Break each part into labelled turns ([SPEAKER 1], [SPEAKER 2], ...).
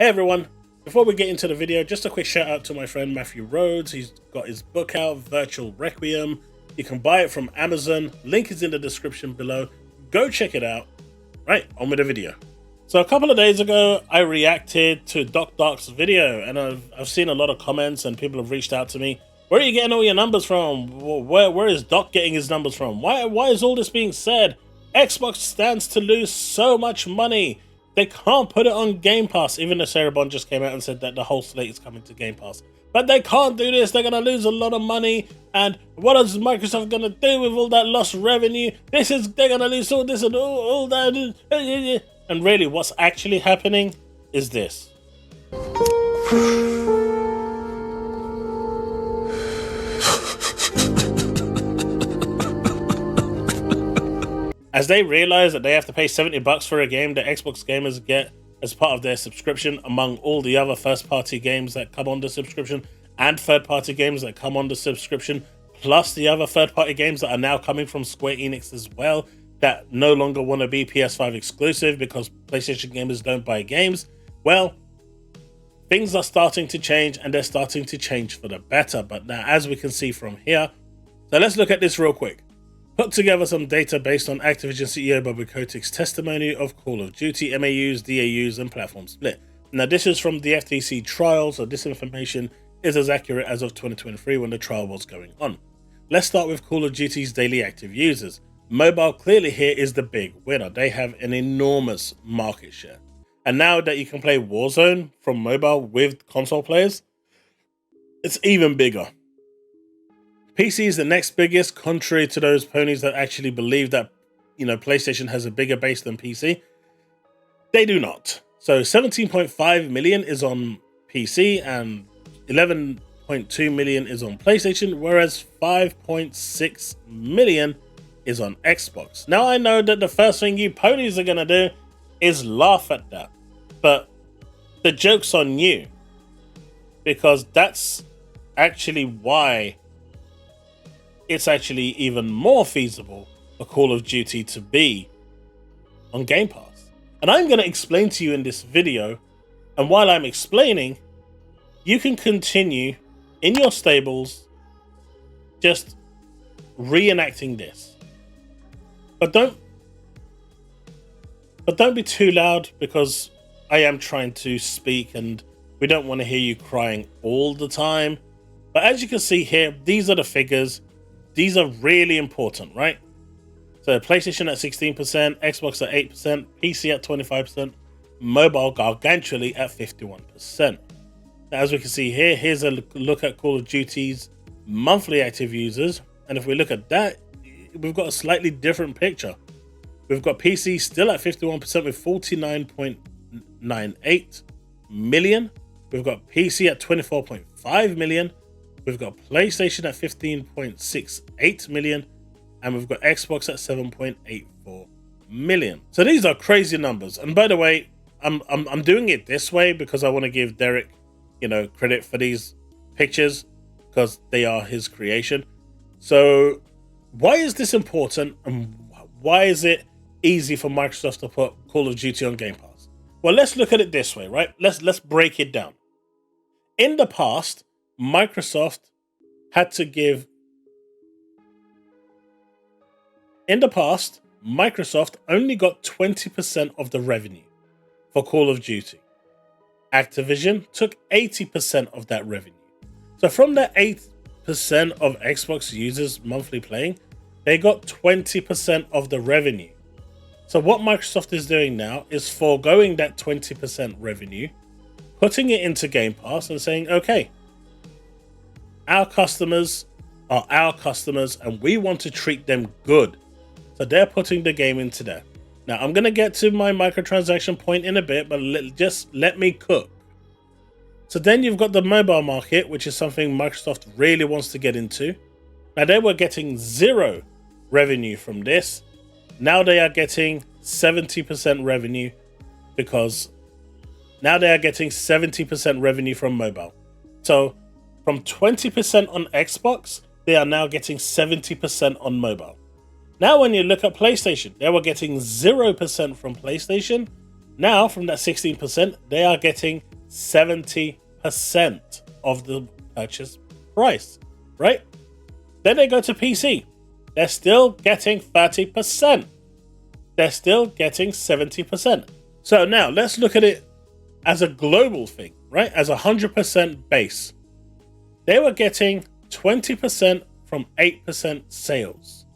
[SPEAKER 1] Hey everyone, before we get into the video, just a quick shout out to my friend Matthew Rhodes. He's got his book out, Virtual Requiem. You can buy it from Amazon. Link is in the description below. Go check it out. Right, on with the video. So a couple of days ago, I reacted to Doc's video, and I've seen a lot of comments and people have reached out to me. Where are you getting all your numbers from? Where is Doc getting his numbers from? Why is all this being said? Xbox stands to lose so much money. They can't put it on Game Pass, even though Sarah Bond just came out and said that the whole slate is coming to Game Pass. But they can't do this, they're going to lose a lot of money, and what is Microsoft going to do with all that lost revenue? They're going to lose all this and all that. And really, what's actually happening is this. As they realize that they have to pay $70 for a game that Xbox gamers get as part of their subscription, among all the other first-party games that come on the subscription and third-party games that come on the subscription, plus the other third-party games that are now coming from Square Enix as well, that no longer want to be PS5 exclusive because PlayStation gamers don't buy games. Well, things are starting to change, and they're starting to change for the better. But now, as we can see from here, so let's look at this real quick. Put together some data based on Activision CEO Bobby Kotick's testimony of Call of Duty MAUs, DAUs, and platform split. Now, this is from the FTC trial, so this information is as accurate as of 2023 when the trial was going on. Let's start with Call of Duty's daily active users. Mobile clearly here is the big winner. They have an enormous market share. And now that you can play Warzone from mobile with console players, it's even bigger. PC is the next biggest, contrary to those ponies that actually believe that, PlayStation has a bigger base than PC. They do not. So 17.5 million is on PC and 11.2 million is on PlayStation, whereas 5.6 million is on Xbox. Now, I know that the first thing you ponies are going to do is laugh at that, but the joke's on you, because that's actually why it's actually even more feasible for Call of Duty to be on Game Pass. And I'm going to explain to you in this video, and while I'm explaining, you can continue in your stables just reenacting this. But don't be too loud, because I am trying to speak and we don't want to hear you crying all the time. But as you can see here, these are the figures. These are really important, right? So PlayStation at 16%, Xbox at 8%, PC at 25%, mobile gargantually at 51%. Now, as we can see here, here's a look at Call of Duty's monthly active users. And if we look at that, we've got a slightly different picture. We've got PC still at 51% with 49.98 million. We've got PC at 24.5 million. We've got PlayStation at 15.68 million, and we've got Xbox at 7.84 million. So these are crazy numbers. And by the way, I'm doing it this way because I want to give Derek, credit for these pictures, because they are his creation. So why is this important, and why is it easy for Microsoft to put Call of Duty on Game Pass? Well, let's look at it this way, right? Let's break it down. In the past, Microsoft only got 20% of the revenue for Call of Duty. Activision took 80% of that revenue. So from that 8% of Xbox users monthly playing, they got 20% of the revenue. So what Microsoft is doing now is foregoing that 20% revenue, putting it into Game Pass and saying, okay, our customers are our customers and we want to treat them good. So they're putting the game into there. Now, I'm going to get to my microtransaction point in a bit, but just let me cook. So then you've got the mobile market, which is something Microsoft really wants to get into. Now, they were getting zero revenue from this. Now they are getting 70% revenue, because now they are getting 70% revenue from mobile. So from 20% on Xbox, they are now getting 70% on mobile. Now, when you look at PlayStation, they were getting 0% from PlayStation. Now, from that 16%, they are getting 70% of the purchase price, right? Then they go to PC. They're still getting 30%. They're still getting 70%. So now let's look at it as a global thing, right? As 100% base. They were getting 20% from 8% sales.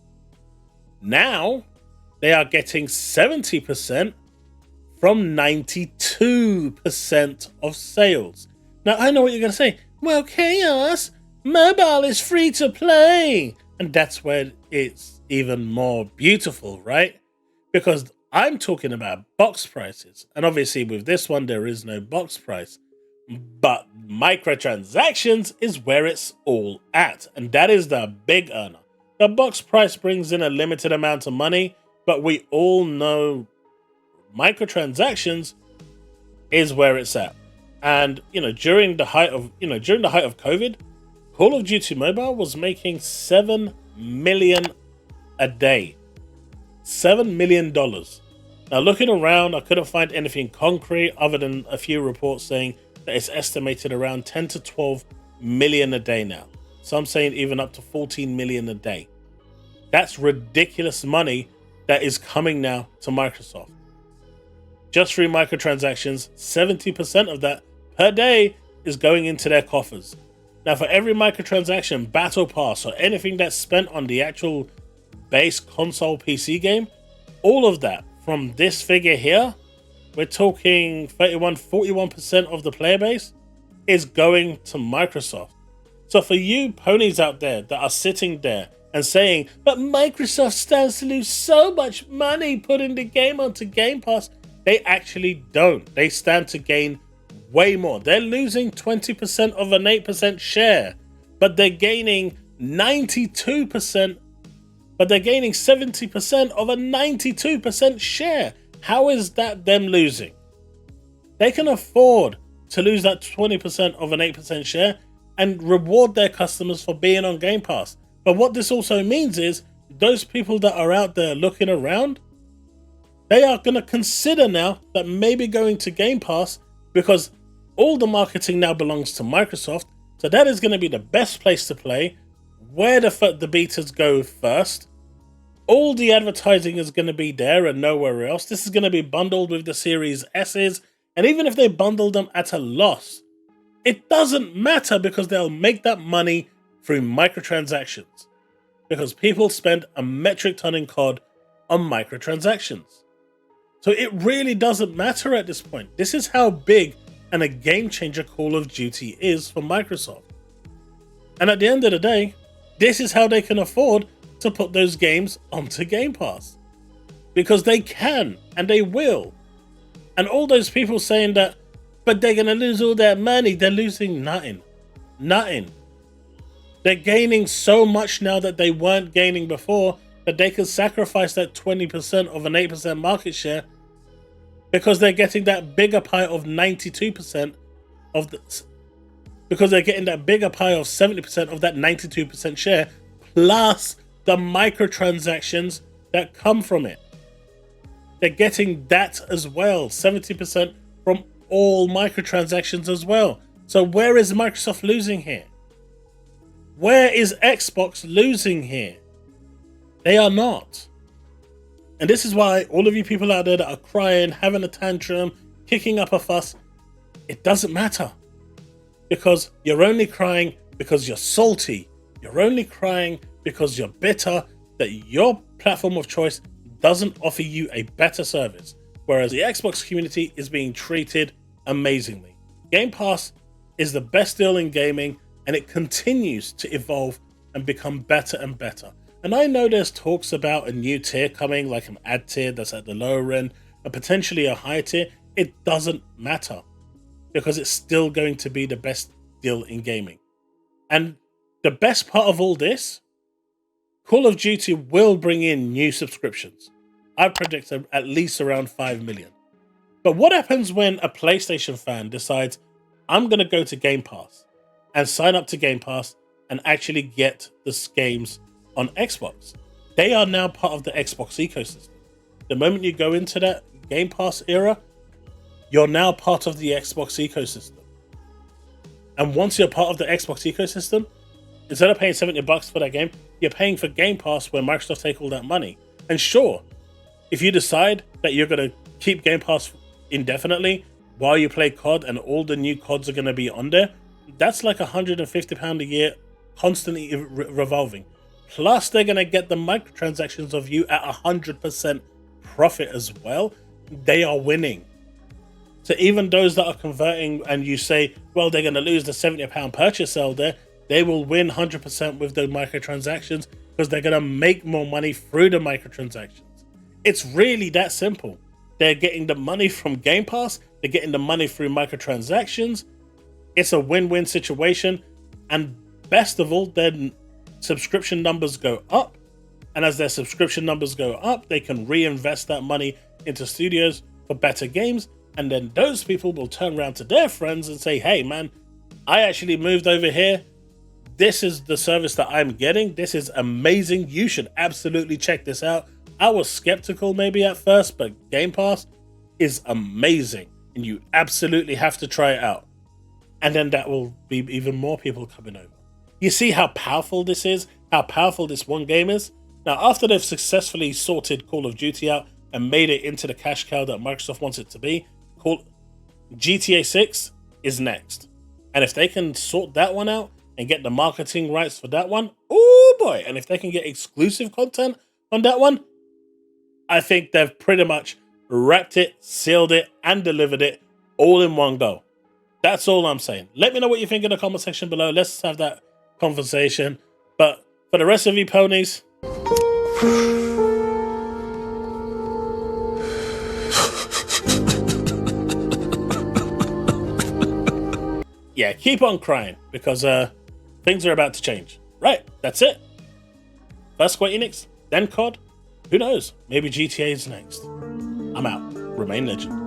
[SPEAKER 1] Now they are getting 70% from 92% of sales. Now I know what you're going to say. Well, Chaos, mobile is free to play. And that's where it's even more beautiful, right? Because I'm talking about box prices. And obviously with this one, there is no box price. But microtransactions is where it's all at. And that is the big earner. The box price brings in a limited amount of money, but we all know microtransactions is where it's at. And during the height of COVID, Call of Duty Mobile was making $7 million a day. $7 million. Now looking around, I couldn't find anything concrete other than a few reports saying that it's estimated around 10 to 12 million a day now. Some saying even up to 14 million a day. That's ridiculous money that is coming now to Microsoft. Just through microtransactions, 70% of that per day is going into their coffers. Now for every microtransaction, battle pass, or anything that's spent on the actual base console PC game, all of that from this figure here, we're talking 41% of the player base is going to Microsoft. So for you ponies out there that are sitting there and saying, but Microsoft stands to lose so much money putting the game onto Game Pass, they actually don't. They stand to gain way more. They're losing 20% of an 8% share, but they're gaining 92%, but they're gaining 70% of a 92% share. How is that them losing? They can afford to lose that 20% of an 8% share and reward their customers for being on Game Pass. But what this also means is those people that are out there looking around, they are going to consider now that maybe going to Game Pass, because all the marketing now belongs to Microsoft. So that is going to be the best place to play, where the betas go first. All the advertising is going to be there and nowhere else. This is going to be bundled with the Series S's. And even if they bundle them at a loss, it doesn't matter because they'll make that money through microtransactions. Because people spend a metric ton in CoD on microtransactions. So it really doesn't matter at this point. This is how big and a game changer Call of Duty is for Microsoft. And at the end of the day, this is how they can afford to put those games onto Game Pass. Because they can and they will. And all those people saying that, but they're going to lose all their money, they're losing nothing. Nothing. They're gaining so much now that they weren't gaining before, that they could sacrifice that 20% of an 8% market share because they're getting that bigger pie of 92% of the, because they're getting that bigger pie of 70% of that 92% share, plus the microtransactions that come from it. They're getting that as well, 70% from all microtransactions as well. So where is Microsoft losing here? Where is Xbox losing here? They are not. And this is why all of you people out there that are crying, having a tantrum, kicking up a fuss, it doesn't matter. Because you're only crying because you're salty. You're only crying because you're bitter that your platform of choice doesn't offer you a better service. Whereas the Xbox community is being treated amazingly. Game Pass is the best deal in gaming, and it continues to evolve and become better and better. And I know there's talks about a new tier coming, like an ad tier that's at the lower end, and potentially a higher tier. It doesn't matter, because it's still going to be the best deal in gaming. And the best part of all this, Call of Duty will bring in new subscriptions. I predict at least around 5 million. But what happens when a PlayStation fan decides, I'm going to go to Game Pass and sign up to Game Pass and actually get the games on Xbox? They are now part of the Xbox ecosystem. The moment you go into that Game Pass era, you're now part of the Xbox ecosystem. And once you're part of the Xbox ecosystem, instead of paying $70 for that game, you're paying for Game Pass where Microsoft take all that money. And sure, if you decide that you're going to keep Game Pass indefinitely while you play COD and all the new CODs are going to be on there, that's like £150 a year constantly revolving. Plus, they're going to get the microtransactions of you at 100% profit as well. They are winning. So even those that are converting and you say, well, they're going to lose the £70 purchase sale there, they will win 100% with the microtransactions because they're going to make more money through the microtransactions. It's really that simple. They're getting the money from Game Pass. They're getting the money through microtransactions. It's a win-win situation. And best of all, their subscription numbers go up. And as their subscription numbers go up, they can reinvest that money into studios for better games. And then those people will turn around to their friends and say, hey, man, I actually moved over here. This is the service that I'm getting. This is amazing. You should absolutely check this out. I was skeptical maybe at first, but Game Pass is amazing. And you absolutely have to try it out. And then that will be even more people coming over. You see how powerful this is? How powerful this one game is? Now, after they've successfully sorted Call of Duty out and made it into the cash cow that Microsoft wants it to be, GTA 6 is next. And if they can sort that one out and get the marketing rights for that one, oh boy. And if they can get exclusive content on that one, I think they've pretty much wrapped it, sealed it, and delivered it all in one go. That's all I'm saying. Let me know what you think in the comment section below. Let's have that conversation. But for the rest of you ponies, yeah, keep on crying because things are about to change. Right, that's it. First Square Enix, then COD. Who knows? Maybe GTA is next. I'm out. Remain legend.